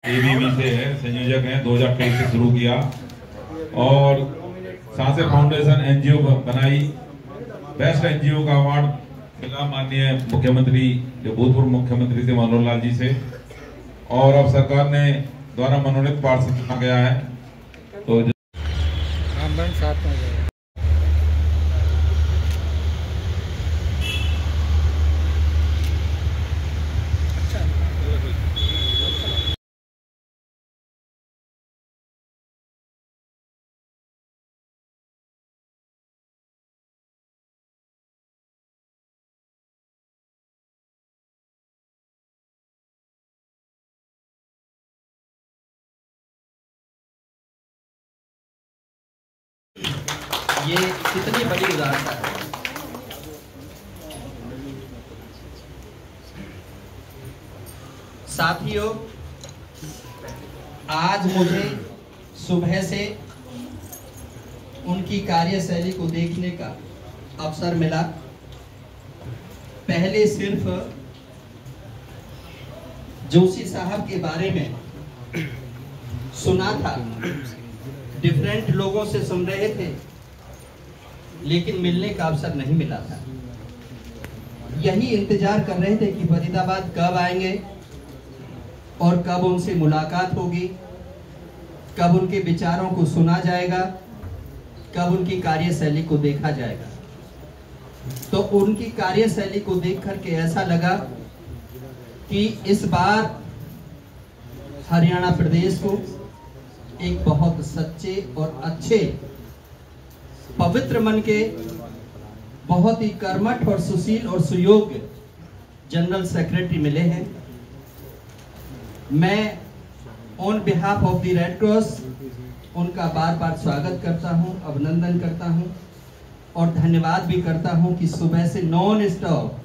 ABV से है, संयोजक हैं, 2023 से शुरू किया और सांसे फाउंडेशन एनजीओ बनाई। बेस्ट एनजीओ का अवार्ड मिला माननीय मुख्यमंत्री, जो भूतपूर्व मुख्यमंत्री थे मनोहर लाल जी से, और अब सरकार ने द्वारा मनोनीत पार्षद चुना गया है। तो साथ में ये कितनी बड़ी उदारता है। साथियों, आज मुझे सुबह से उनकी कार्यशैली को देखने का अवसर मिला। पहले सिर्फ जोशी साहब के बारे में सुना था, डिफरेंट लोगों से सुन रहे थे, लेकिन मिलने का अवसर नहीं मिला था। यही इंतजार कर रहे थे कि फरीदाबाद कब आएंगे और कब उनसे मुलाकात होगी, कब उनके विचारों को सुना जाएगा, कब उनकी कार्यशैली को देखा जाएगा। तो उनकी कार्यशैली को देख करके ऐसा लगा कि इस बार हरियाणा प्रदेश को एक बहुत सच्चे और अच्छे पवित्र मन के, बहुत ही कर्मठ और सुशील और सुयोग्य जनरल सेक्रेटरी मिले हैं। मैं on behalf of the red cross उनका बार बार स्वागत करता हूं, अभिनंदन करता हूं और धन्यवाद भी करता हूं कि सुबह से नॉन स्टॉप,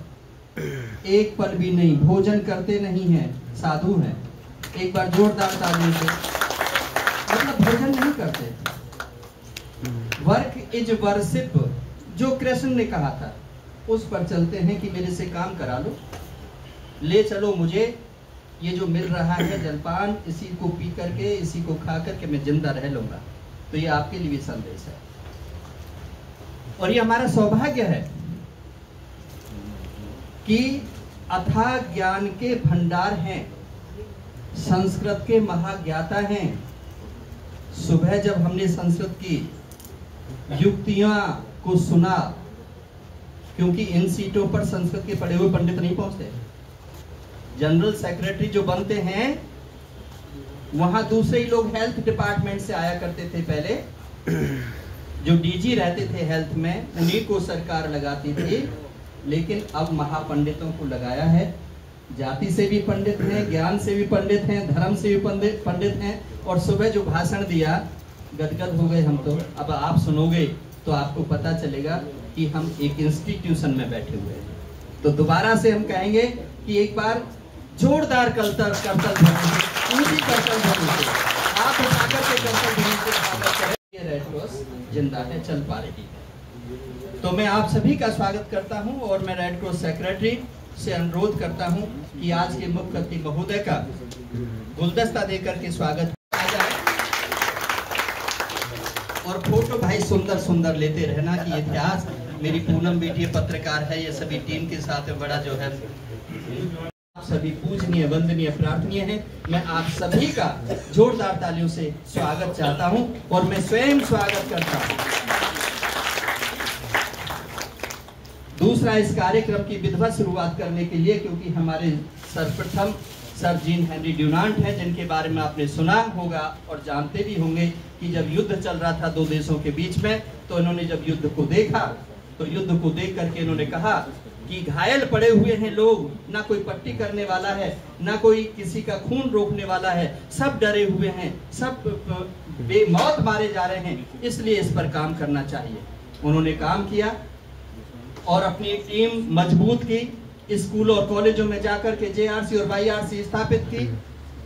एक पल भी नहीं, भोजन करते नहीं हैं, साधु हैं। एक बार जोरदार तालियों से, मतलब भोजन नहीं करते। वर्क इज वर्शिप, जो कृष्ण ने कहा था, उस पर चलते हैं कि मेरे से काम करा लो, ले चलो मुझे, ये जो मिल रहा है जलपान, इसी को पी करके, इसी को खा करके मैं जिंदा रह लूंगा। तो ये आपके लिए भी संदेश है और ये हमारा सौभाग्य है कि अथाह ज्ञान के भंडार हैं, संस्कृत के महाज्ञाता हैं। सुबह जब हमने संस्कृत की युक्तियां को सुना, क्योंकि इन सीटों पर संस्कृत के पढ़े हुए पंडित नहीं पहुंचते। जनरल सेक्रेटरी जो बनते हैं, वहां दूसरे ही लोग हेल्थ डिपार्टमेंट से आया करते थे। पहले जो डीजी रहते थे हेल्थ में, उन्हीं को सरकार लगाती थी, लेकिन अब महापंडितों को लगाया है। जाति से भी पंडित हैं, ज्ञान से भी पंडित हैं, धर्म से भी पंडित हैं। और सुबह जो भाषण दिया, गदगद हो गए हम तो। अब आप सुनोगे तो आपको पता चलेगा कि हम एक इंस्टीट्यूशन में बैठे हुए हैं। तो दोबारा से हम कहेंगे कि एक बार जोरदार करतल ध्वनि, ऊंची करतल ध्वनि से, आप उठाकर के करतल ध्वनि से स्वागत करें। ये रेड क्रॉस जिंदा है, चल पा रही है। तो मैं आप सभी का स्वागत करता हूं और मैं रेड क्रॉस सेक्रेटरी से अनुरोध करता हूं कि आज के मुख्य अतिथि महोदय का गुलदस्ता देकर के स्वागत किया जाए। और फोटो भाई सुंदर सुंदर लेते रहना कि इतिहास, मेरी पूनम बेटी पत्रकार है, ये सभी टीम के साथ बड़ा जो है, आप सभी पूजनीय, वंदनीय, प्रार्थनीय हैं। मैं आप सभी का जोरदार तालियों से स्वागत चाहता हूं और मैं स्वयं स्वागत करता हूं। दूसरा, इस कार्यक्रम की विधिवत शुरुआत करने के लिए, क्योंकि हमारे सर्वप्रथम सर जीन हेनरी ड्यूनांट हैं, जिनके बारे में आपने सुना होगा और जानते भी होंगे कि जब युद्ध चल रहा था दो देशों के बीच में, तो इन्होंने जब युद्ध को देखा, तो युद्ध को देख करके इन्होंने कहा कि घायल पड़े हुए हैं लोग, ना कोई पट्टी करने वाला है, ना कोई किसी का खून रोकने वाला है, सब डरे हुए हैं, सब बेमौत मारे जा रहे हैं, इसलिए इस पर काम करना चाहिए। उन्होंने काम किया और अपनी टीम मजबूत की, स्कूल और कॉलेजों में जाकर के जेआरसी और वाईआरसी स्थापित की,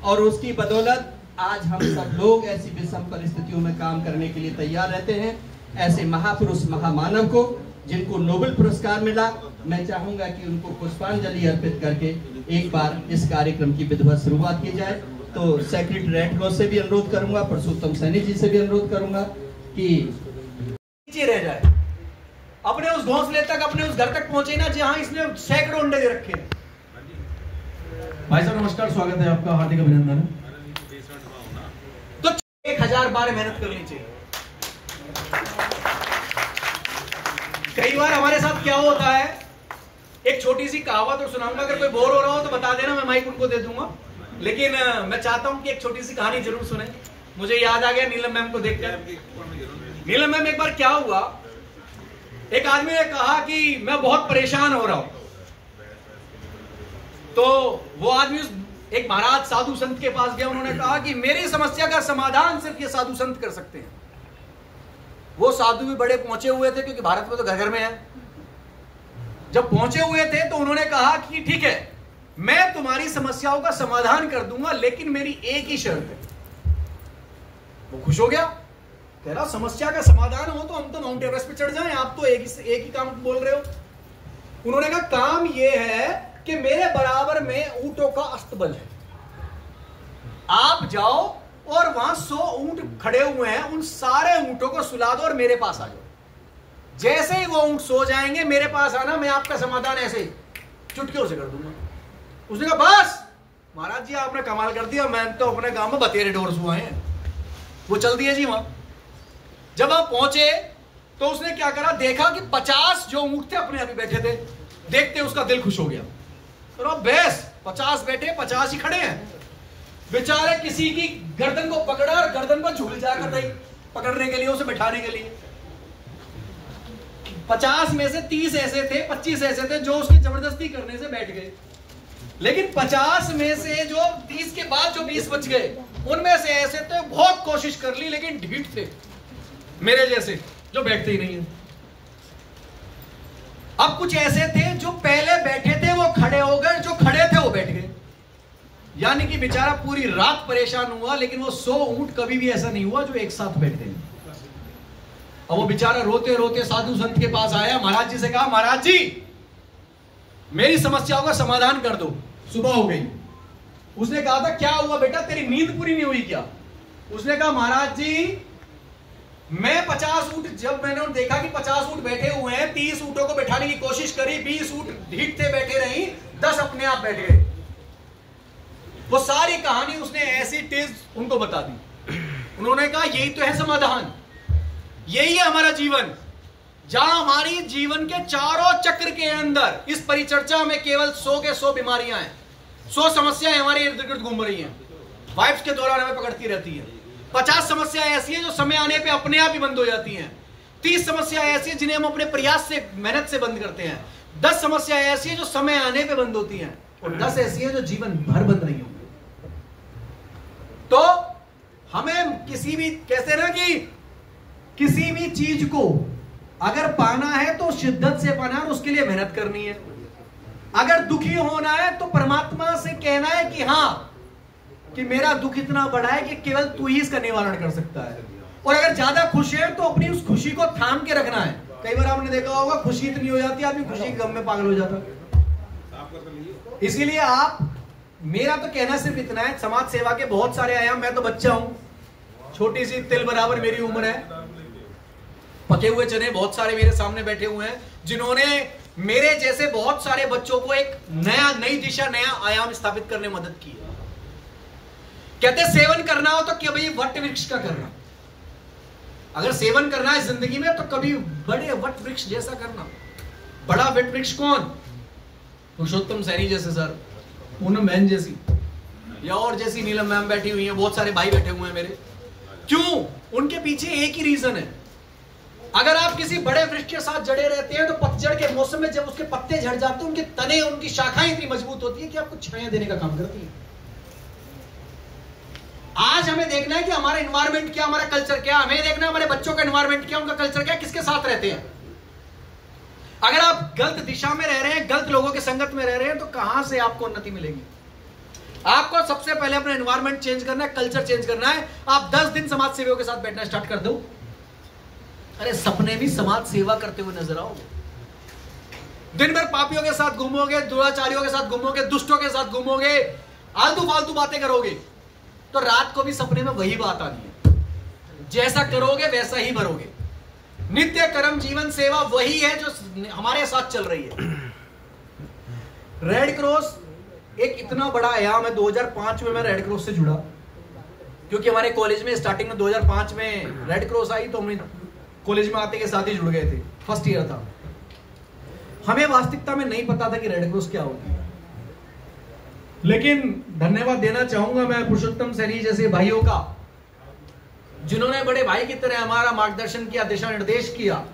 और उसकी बदौलत आज हम सब लोग ऐसी विषम परिस्थितियों में काम करने के लिए तैयार रहते हैं। ऐसे महापुरुष, महामानव को, जिनको नोबेल पुरस्कार मिला, मैं चाहूंगा कि उनको पुष्पांजलि अर्पित करके एक बार इस कार्यक्रम की विधिवत शुरुआत की जाए। तो सेक्रेटरी रेड क्रॉस से भी अनुरोध करूंगा, पुरुषोत्तम सैनी जी से भी अनुरोध करूंगा कि नीचे रह जाए, अपने उस घोंसले तक, अपने उस घर तक पहुंचे ना जहां इसने सैकड़ों अंडे दे रखे हैं। भाई साहब नमस्कार, स्वागत है आपका, हार्दिक अभिनंदन। तो 1000 बार मेहनत करनी चाहिए। कई बार हमारे साथ क्या होता है, एक छोटी सी कहावत और सुनाऊंगा, अगर कोई बोर हो रहा हो तो बता देना, मैं माइक उनको दे दूंगा, लेकिन मैं चाहता हूं कि एक छोटी सी कहानी जरूर सुने। मुझे याद आ गया नीलम मैम को देखकर। नीलम मैम, एक बार क्या हुआ, एक आदमी ने कहा कि मैं बहुत परेशान हो रहा हूं, तो वो आदमी एक महाराज साधु संत के पास गया। उन्होंने कहा कि मेरी समस्या का समाधान सिर्फ ये साधु संत कर सकते हैं। वो साधु भी बड़े पहुंचे हुए थे, क्योंकि भारत में तो घर घर में है। जब पहुंचे हुए थे तो उन्होंने कहा कि ठीक है, मैं तुम्हारी समस्याओं का समाधान कर दूंगा, लेकिन मेरी एक ही शर्त है। वो खुश हो गया, कह रहा समस्या का समाधान हो तो हम तो माउंट एवरेस्ट पे चढ़ जाएं, आप तो एक ही काम बोल रहे हो। उन्होंने कहा काम यह है कि मेरे बराबर में ऊंटों का अस्तबल है, आप जाओ और वहां 100 ऊंट खड़े हुए हैं, उन सारे ऊंटों को सुला दो और मेरे पास आ जाओ। जैसे ही वो ऊंट सो जाएंगे मेरे पास आना, मैं आपका समाधान ऐसे ही चुटकियों से कर दूंगा। उसने कहा बस महाराज जी आपने कमाल कर दिया, मैं तो अपने गांव में बतेरे ढोर हुआ है। वो चल दिए जी वहां। जब आप पहुंचे तो उसने क्या करा, देखा कि 50 जो ऊंट थे अपने अभी बैठे थे, देखते उसका दिल खुश हो गया। तो बेस 50 बैठे, 50 ही खड़े हैं। बेचारे किसी की गर्दन को पकड़ा और गर्दन को झूल जाकर रही पकड़ने के लिए, उसे बैठाने के लिए। 50 में से 30 ऐसे थे, 25 ऐसे थे जो उसकी जबरदस्ती करने से बैठ गए, लेकिन 50 में से जो 30 के बाद जो 20 बच गए, उनमें से ऐसे थे बहुत कोशिश कर ली, लेकिन ढीठ थे मेरे जैसे, जो बैठते ही नहीं है। अब कुछ ऐसे थे जो पहले बैठे थे वो खड़े हो गए, जो खड़े थे वो बैठ गए। यानी कि बेचारा पूरी रात परेशान हुआ, लेकिन वो 100 ऊंट कभी भी ऐसा नहीं हुआ जो एक साथ बैठते हैं। अब वो बेचारा रोते रोते साधु संत के पास आया, महाराज जी से कहा महाराज जी मेरी समस्याओं का समाधान कर दो। सुबह हो गई। उसने कहा था क्या हुआ बेटा, तेरी नींद पूरी नहीं हुई क्या? उसने कहा महाराज जी मैं 50 ऊंट, जब मैंने देखा कि 50 ऊंट बैठे हुए हैं, 30 ऊंटों को बैठाने की कोशिश करी, 20 ऊंट ढीठ थे बैठे रही, 10 अपने आप बैठ गए। वो सारी कहानी उसने ऐसी तेज उनको बता दी। उन्होंने कहा यही तो है समाधान, यही है हमारा जीवन, जहां हमारी जीवन के चारों चक्र के अंदर इस परिचर्चा में केवल 100 के 100 बीमारियां हैं, 100 समस्याएं हमारे इर्द गिर्द घूम रही हैं, वाइफ्स के दौरान हमें पकड़ती रहती है। 50 समस्याएं ऐसी हैं जो समय आने पे अपने आप ही बंद हो जाती हैं। 30 समस्याएं ऐसी हैं जिन्हें हम अपने प्रयास से, मेहनत से बंद करते हैं। 10 समस्याएं ऐसी हैं जो समय आने पे बंद होती हैं, और 10 ऐसी हैं जो जीवन भर बंद नहीं होंगी। तो हमें किसी भी, कहते ना कि किसी भी चीज को अगर पाना है तो शिद्दत से पाना है, उसके लिए मेहनत करनी है। अगर दुखी होना है तो परमात्मा से कहना है कि हाँ, कि मेरा दुख इतना बड़ा है कि केवल तू ही इसका निवारण कर सकता है। और अगर ज्यादा खुश है तो अपनी उस खुशी को थाम के रखना है। कई बार आपने देखा होगा खुशी इतनी हो जाती है, आदमी खुशी के गम में पागल हो जाता है। इसीलिए आप, मेरा तो कहना सिर्फ इतना है, समाज सेवा के बहुत सारे आयाम, मैं तो बच्चा हूं, छोटी सी तिल बराबर मेरी उम्र है, पके हुए चने बहुत सारे मेरे सामने बैठे हुए हैं, जिन्होंने मेरे जैसे बहुत सारे बच्चों को एक नई दिशा, नया आयाम स्थापित करने में मदद की है। कहते सेवन करना हो तो क्या भाई वट वृक्ष का करना, अगर सेवन करना है जिंदगी में तो कभी बड़े वट वृक्ष जैसा करना। बड़ा वट वृक्ष कौन? पुरुषोत्तम सैनी जैसे सर, पूनम बहन जैसी, या और जैसी नीलम मैम बैठी हुई है, बहुत सारे भाई बैठे हुए हैं मेरे। क्यों? उनके पीछे एक ही रीजन है। अगर आप किसी बड़े वृक्ष के साथ जड़े रहते हैं तो पतझड़ के मौसम में जब उसके पत्ते झड़ जाते हैं, उनके तने, उनकी शाखाएं इतनी मजबूत होती है कि आपको छाया देने का काम करती है। आज हमें देखना है कि हमारा एनवायरनमेंट क्या, हमारा कल्चर क्या, हमें देखना है हमारे बच्चों का एनवायरनमेंट क्या, उनका कल्चर क्या, किसके साथ रहते हैं। अगर आप गलत दिशा में रह रहे हैं, गलत लोगों के संगत में रह रहे हैं, तो कहां से आपको उन्नति मिलेगी? आपको सबसे पहले अपना एनवायरनमेंट चेंज करना है, कल्चर चेंज करना है। आप 10 दिन समाज सेवियों के साथ बैठना स्टार्ट कर दो, अरे सपने भी समाज सेवा करते हुए नजर आओगे। दिन भर पापियों के साथ घूमोगे, दुराचारियों के साथ घूमोगे, दुष्टों के साथ घूमोगे, आलतू फालतू बातें करोगे, तो रात को भी सपने में वही बात आनी है। जैसा करोगे वैसा ही भरोगे। नित्य कर्म जीवन सेवा वही है जो हमारे साथ चल रही है। रेड क्रॉस एक इतना बड़ा आयाम है। 2005 में मैं रेड क्रॉस से जुड़ा, क्योंकि हमारे कॉलेज में स्टार्टिंग में 2005 में रेड क्रॉस आई, तो हम कॉलेज में आते के साथ ही जुड़ गए थे। फर्स्ट ईयर था। हमें वास्तविकता में नहीं पता था कि रेड क्रॉस क्या होती है, लेकिन धन्यवाद देना चाहूंगा मैं पुरुषोत्तम सैनी जैसे भाइयों का, जिन्होंने बड़े भाई की तरह हमारा मार्गदर्शन किया, दिशा निर्देश किया,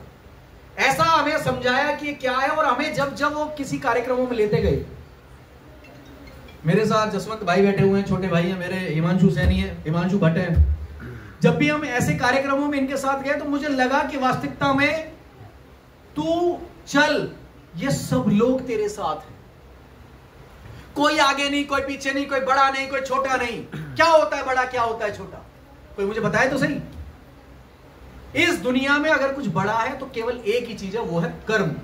ऐसा हमें समझाया कि क्या है। और हमें जब जब वो किसी कार्यक्रमों में लेते गए, मेरे साथ जसवंत भाई बैठे हुए हैं, छोटे भाई हैं मेरे, हिमांशु सैनी है, हिमांशु भट्ट है। जब भी हम ऐसे कार्यक्रमों में इनके साथ गए तो मुझे लगा कि वास्तविकता में तू चल, ये सब लोग तेरे साथ हैं। कोई आगे नहीं, कोई पीछे नहीं, कोई बड़ा नहीं, कोई छोटा नहीं। क्या होता है बड़ा, क्या होता है छोटा, कोई मुझे बताए तो सही। इस दुनिया में अगर कुछ बड़ा है तो केवल एक ही चीज है, वो है कर्म।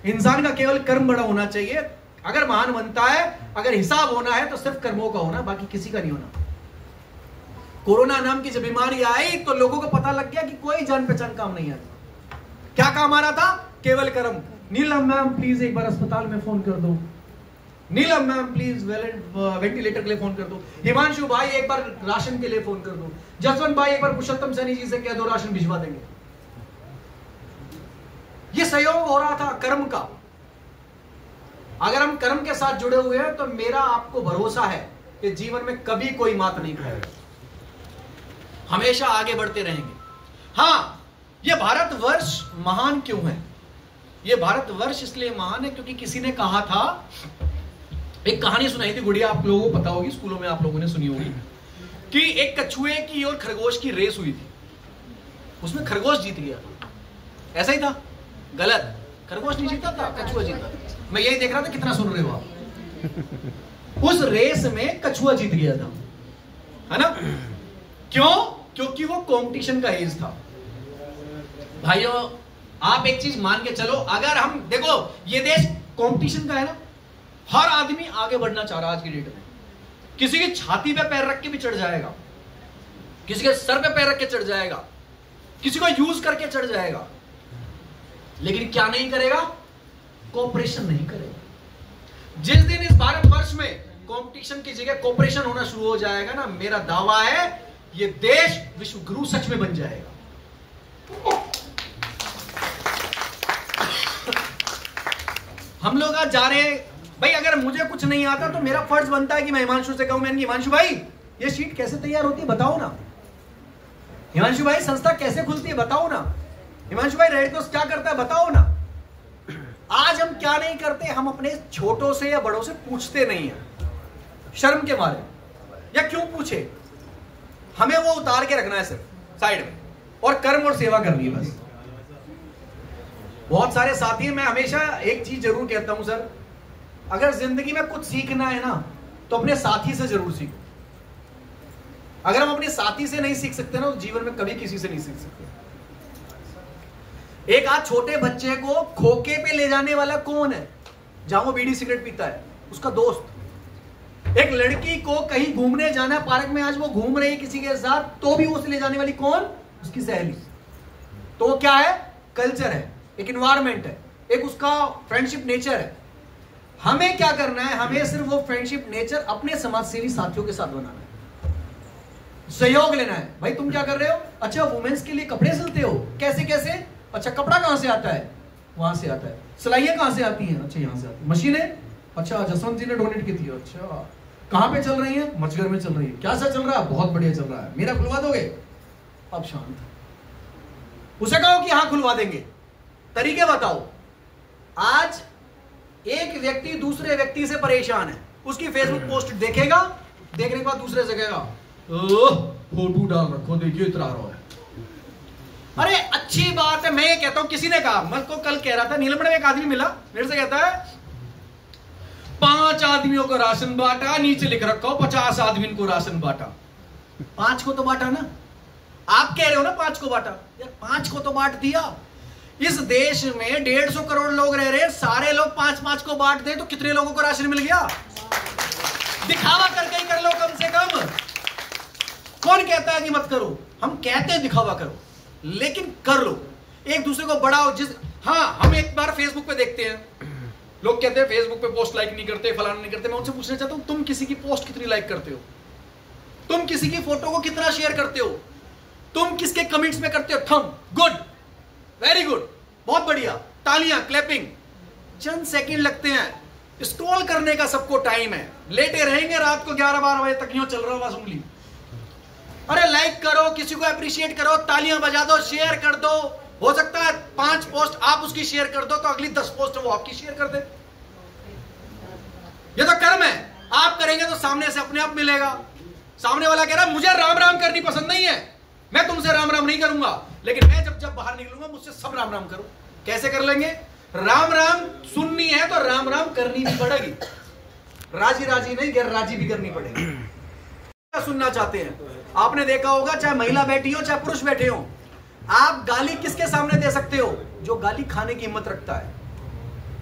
इंसान का केवल कर्म बड़ा होना चाहिए। अगर महान बनता है, अगर हिसाब होना है तो सिर्फ कर्मों का होना, बाकी किसी का नहीं होना। कोरोना नाम की जब बीमारी आई तो लोगों को पता लग गया कि कोई जान पहचान काम नहीं आता। क्या काम आ रहा था? केवल कर्म। नीलम मैम प्लीज एक बार अस्पताल में फोन कर दो, नीलम मैम प्लीज वेंटिलेटर के लिए फोन कर दो, हिमांशु भाई एक बार राशन के लिए फोन कर दो, जसवंत भाई एक बार पुरुषोत्तम सैनी जी से कह दो राशन भिजवा देंगे। ये सहयोग हो रहा था कर्म का। अगर हम कर्म के साथ जुड़े हुए हैं तो मेरा आपको भरोसा है कि जीवन में कभी कोई मात नहीं खाएगा, हमेशा आगे बढ़ते रहेंगे। हां, यह भारतवर्ष महान क्यों है? यह भारतवर्ष इसलिए महान है क्योंकि किसी ने कहा था, एक कहानी सुनाई थी गुड़िया, आप लोगों को पता होगी, स्कूलों में आप लोगों ने सुनी होगी, कि एक कछुए की और खरगोश की रेस हुई थी। उसमें खरगोश जीत गया। ऐसा ही था? गलत, खरगोश नहीं जीता था, कछुआ जीता। मैं यही देख रहा था कितना सुन रहे हो आप। उस रेस में कछुआ जीत गया था, है ना? क्यों? क्योंकि वो कंपटीशन का एज था। भाइयों, आप एक चीज मान के चलो, अगर हम देखो ये देश कंपटीशन का है ना, हर आदमी आगे बढ़ना चाह रहा है आज की डेट में। किसी की छाती पे पैर रख के भी चढ़ जाएगा, किसी के सर पे पैर रख के चढ़ जाएगा, किसी को यूज करके चढ़ जाएगा, लेकिन क्या नहीं करेगा? कोऑपरेशन नहीं करेगा। जिस दिन इस भारतवर्ष में कंपटीशन की जगह कोऑपरेशन होना शुरू हो जाएगा ना, मेरा दावा है ये देश विश्व गुरु सच में बन जाएगा। हम लोग आज जा रहे हैं भाई, अगर मुझे कुछ नहीं आता तो मेरा फर्ज बनता है कि मैं हिमांशु से कहूं, मैं हिमांशु भाई ये शीट कैसे तैयार होती है बताओ ना, हिमांशु भाई संस्था कैसे खुलती है बताओ ना, हिमांशु भाई रेड क्रॉस क्या करता है बताओ ना। आज हम क्या नहीं करते, हम अपने छोटों से या बड़ों से पूछते नहीं है शर्म के मारे। या क्यों पूछे? हमें वो उतार के रखना है सिर्फ साइड में, और कर्म और सेवा करनी है बस। बहुत सारे साथी हैं, मैं हमेशा एक चीज जरूर कहता हूं सर, अगर जिंदगी में कुछ सीखना है ना तो अपने साथी से जरूर सीखो। अगर हम अपने साथी से नहीं सीख सकते ना तो जीवन में कभी किसी से नहीं सीख सकते। एक आज छोटे बच्चे को खोके पे ले जाने वाला कौन है? जहां वो बीड़ी सिगरेट पीता है, उसका दोस्त। एक लड़की को कहीं घूमने जाना, पार्क में आज वो घूम रही है किसी के साथ, तो भी उसे ले जाने वाली कौन? उसकी सहेली। तो क्या है? कल्चर है, एक एनवायरमेंट है, एक उसका फ्रेंडशिप नेचर है। हमें क्या करना है? हमें सिर्फ वो फ्रेंडशिप नेचर अपने समाजसेवी साथियों के साथ बनाना है, सहयोग लेना है। भाई तुम क्या कर रहे हो? अच्छा वुमेन्स के लिए कपड़े सिलते हो, कैसे कैसे? अच्छा कपड़ा कहां से आता है? वहां से आता है। सिलाइयां कहां से आती हैं? अच्छा यहां से आती है। मशीनें? अच्छा जसवंत जी ने डोनेट की थी। अच्छा कहां पे चल रही है? मचगर में चल रही है। क्या सा चल रहा है? बहुत बढ़िया चल रहा है। मेरा खुलवा दोगे? अब शांत। उसे कहो कि हाँ खुलवा देंगे। तरीके बताओ। आज एक व्यक्ति दूसरे व्यक्ति से परेशान है, उसकी फेसबुक पोस्ट देखेगा, देखने के बाद दूसरे से कहेगा फोटो डाल रखो, देखिए इतना रहा है। अरे अच्छी बात है, मैं ये कहता हूं, किसी ने कहा, मैं को कल कह रहा था, नीलमण में एक आदमी मिला मेरे से, कहता है 5 आदमियों को राशन बांटा, नीचे लिख रखा हो 50 आदमी को राशन बांटा। 5 को तो बांटा ना, आप कह रहे हो ना 5 को बांटा, यार 5 को तो बांट दिया। इस देश में 150 करोड़ लोग रह रहे हैं, सारे लोग 5-5 को बांट दें तो कितने लोगों को राशन मिल गया? दिखावा करके ही कर लो कम से कम। कौन कहता है कि मत करो? हम कहते हैं दिखावा करो, लेकिन कर लो, एक दूसरे को बढ़ाओ। हाँ, हम एक बार फेसबुक पे देखते हैं, लोग कहते हैं फेसबुक पे पोस्ट लाइक नहीं करते, फलाना नहीं करते। मैं उनसे पूछना चाहता हूं, तुम किसी की पोस्ट कितनी लाइक करते हो? तुम किसी की फोटो को कितना शेयर करते हो? तुम किसके कमेंट्स में करते हो थंब? गुड, वेरी गुड, बहुत बढ़िया, तालियां, क्लैपिंग। चंद सेकंड लगते हैं, स्क्रॉल करने का सबको टाइम है, लेटे रहेंगे रात को 11-12 बजे तक, यूं चल रहा होगा उंगली। अरे लाइक करो, किसी को अप्रिशिएट करो, तालियां बजा दो, शेयर कर दो। हो सकता है 5 पोस्ट आप उसकी शेयर कर दो तो अगली 10 पोस्ट वो आपकी शेयर कर दे। ये तो कर्म है, आप करेंगे तो सामने से अपने आप मिलेगा। सामने वाला कह रहा है मुझे राम राम करनी पसंद नहीं है, मैं तुमसे राम राम नहीं करूंगा, लेकिन मैं जब बाहर निकलूंगा मुझसे सब राम राम करो। कैसे कर लेंगे? राम राम सुननी है तो राम राम करनी भी पड़ेगी, राजी राजी नहीं, गैर राजी भी करनी पड़ेगी। सुनना चाहते हैं, आपने देखा होगा चाहे महिला बैठी हो चाहे पुरुष बैठे हो, आप गाली किसके सामने दे सकते हो? जो गाली खाने की हिम्मत रखता है,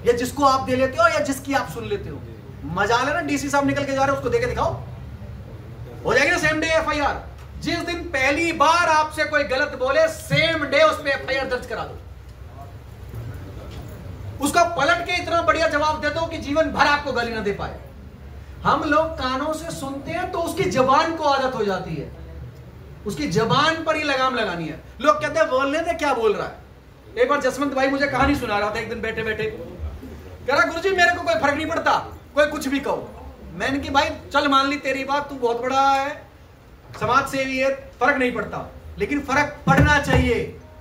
या जिसको आप दे लेते हो या जिसकी आप सुन लेते हो। मजा लेना, डीसी साहब निकल के जा रहे हो, उसको देके दिखाओ, हो जाएगी ना सेम डे एफआईआर। जिस दिन पहली बार आपसे कोई गलत बोले, सेम डे उस पर एफआईआर दर्ज करा दो, उसका पलट के इतना बढ़िया जवाब दे दो कि जीवन भर आपको गाली ना दे पाए। हम लोग कानों से सुनते हैं तो उसकी जबान को आदत हो जाती है, उसकी जबान पर ही लगाम लगानी है। लोग कहते हैं बोलने दे, क्या बोल रहा है। एक बार जसवंत भाई मुझे कहानी सुना रहा था, एक दिन बैठे बैठे कह रहा गुरुजी मेरे को कोई फर्क नहीं पड़ता, कोई कुछ भी कहो। मैंने कि भाई चल मान ली तेरी बात, तू बहुत बड़ा है, समाज सेवी है, फर्क नहीं पड़ता, लेकिन फर्क पड़ना चाहिए।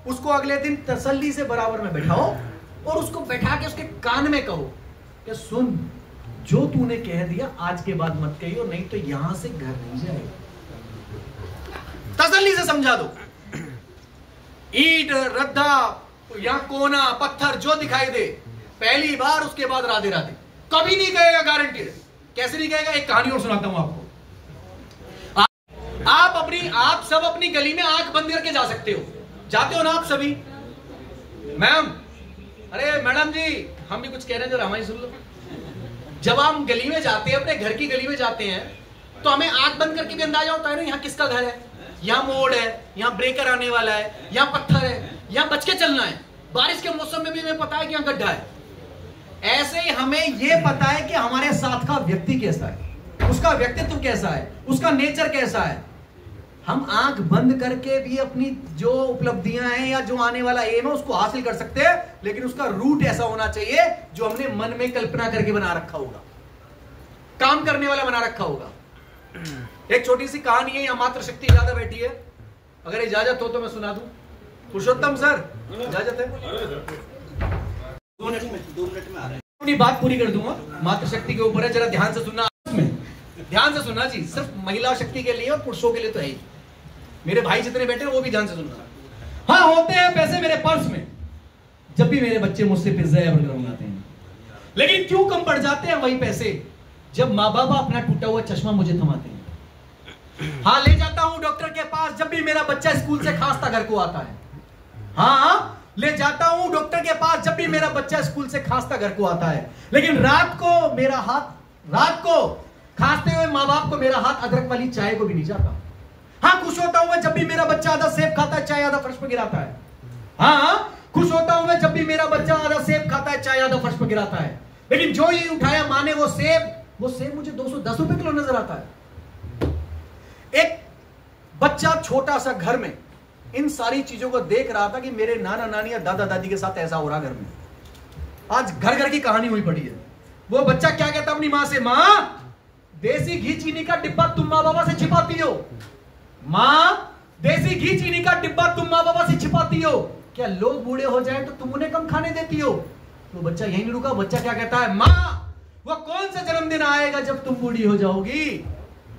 उसको अगले दिन तसल्ली से बराबर में बैठाओ और उसको बैठा के उसके कान में कहो कि सुन, जो तूने कह दिया आज के बाद मत कहियो, नहीं तो यहां से घर नहीं जाएगा। तसल्ली से समझा दो। ईंट, रद्दा या कोना, पत्थर जो दिखाई दे, पहली बार, उसके बाद राधे राधे, कभी नहीं कहेगा, गारंटीड। कैसे नहीं कहेगा? एक कहानी और सुनाता हूं आपको। आप सब अपनी गली में आंख बंद करके जा सकते हो, जाते हो ना आप सभी? मैम, अरे मैडम जी, हम भी कुछ कह रहे हैं, जरा हमारी सुन लो। जब हम गली में जाते हैं, अपने घर की गली में जाते हैं, तो हमें आंख बंद करके भी अंदाजा होता है ना यहाँ किसका घर है, यहाँ मोड़ है, यहाँ ब्रेकर आने वाला है, यहाँ पत्थर है, यहाँ बच के चलना है। बारिश के मौसम में भी हमें पता है कि यहाँ गड्ढा है। ऐसे ही हमें यह पता है कि हमारे साथ का व्यक्ति कैसा है, उसका व्यक्तित्व कैसा है, उसका नेचर कैसा है। हम आंख बंद करके भी अपनी जो उपलब्धियां हैं या जो आने वाला एम है उसको हासिल कर सकते हैं, लेकिन उसका रूट ऐसा होना चाहिए जो हमने मन में कल्पना करके बना रखा होगा, काम करने वाला बना रखा होगा। एक छोटी सी कहानी है, यहाँ मातृशक्ति ज्यादा बैठी है, अगर इजाजत हो तो मैं सुना दूं। पुरुषोत्तम सर, इजाजत है? 2 मिनट में आ रहे हैं, अपनी बात पूरी कर दूंगा। मातृशक्ति के ऊपर है, जरा ध्यान से सुनना, ध्यान से सुनना जी, सिर्फ महिला शक्ति के लिए और पुरुषों के लिए तो है ही। मेरे भाई जितने बैठे हैं वो भी ध्यान से सुनना। हाँ, होते हैं पैसे मेरे पर्स में, जब भी मेरे बच्चे मुझसे पिज्जा या बर्गर मंगाते हैं, लेकिन क्यों कम पड़ जाते हैं वही पैसे जब माँ बाप अपना टूटा हुआ चश्मा मुझे थमाते हैं। हाँ, ले जाता हूं डॉक्टर के पास जब भी मेरा बच्चा स्कूल से खांसता घर को आता है। हाँ, ले जाता हूं डॉक्टर के पास जब भी मेरा बच्चा स्कूल से खांसता घर को आता है, लेकिन रात को खांसते हुए माँ बाप को मेरा हाथ अदरक वाली चाय को भी नहीं जाता। हाँ, खुश होता हूं मैं जब भी मेरा बच्चा आधा सेब खाता है, चाय आधा फर्श पर गिराता है। हाँ, खुश होता हूं मैं जब भी मेरा बच्चा आधा सेब खाता है, चाय आधा फर्श पर गिराता है, लेकिन जो ये उठाया माँ ने वो सेब मुझे 210 रुपए किलो नजर आता है। एक बच्चा छोटा सा घर में इन सारी चीजों को देख रहा था कि मेरे नाना नानी या दादा दादी के साथ ऐसा हो रहा घर में। आज घर घर की कहानी हुई पड़ी है। वो बच्चा क्या कहता अपनी माँ से, माँ देसी घी चीनी का डिब्बा तुम माँ बाबा से छिपाती हो, माँ देसी घी चीनी का डिब्बा तुम माँ बाबा से छिपाती हो, क्या लोग बूढ़े हो जाए तो तुम उन्हें कम खाने देती हो? तो बच्चा यहीं नहीं रुका, बच्चा क्या कहता है, माँ वो कौन सा जन्मदिन आएगा जब तुम बूढ़ी हो जाओगी,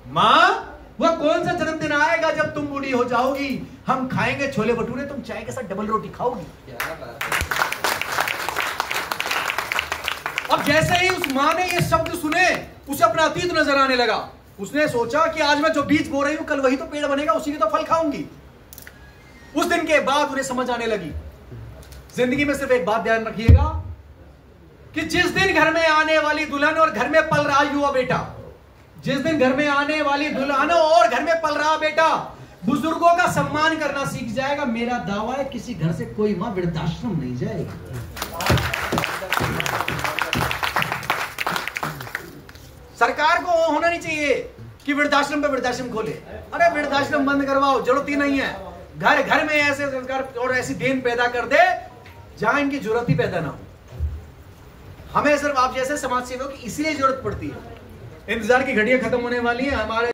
माँ वो कौन सा जन्मदिन आएगा जब तुम बूढ़ी हो जाओगी, हम खाएंगे छोले भटूरे, तुम चाय के साथ डबल रोटी खाओगी। अब जैसे ही उस माँ ने ये शब्द सुने, उसे अपना अतीत नजर आने लगा। उसने सोचा कि आज मैं जो बीज बो रही हूं कल वही तो पेड़ बनेगा, उसी के तो फल खाऊंगी। उस दिन के बाद उन्हें समझ आने लगी, जिंदगी में सिर्फ एक बात ध्यान रखिएगा कि जिस दिन घर में आने वाली दुल्हन और घर में पल रहा युवा बेटा, जिस दिन घर में आने वाली दुल्हन और घर में पल रहा बेटा बुजुर्गों का सम्मान करना सीख जाएगा। मेरा दावा है किसी घर से कोई मां वृद्धाश्रम नहीं जाएगी। सरकार को होना नहीं चाहिए कि वृद्धाश्रम पे वृद्धाश्रम खोले। अरे वृद्धाश्रम बंद करवाओ, जरूरत ही नहीं है। घर घर में ऐसे सरकार और ऐसी देन पैदा कर दे जहां इनकी जरूरत ही पैदा ना हो। हमें सिर्फ आप जैसे समाज सेवक की इसलिए जरूरत पड़ती है। इंतजार की घड़ियां खत्म होने वाली है। हमारे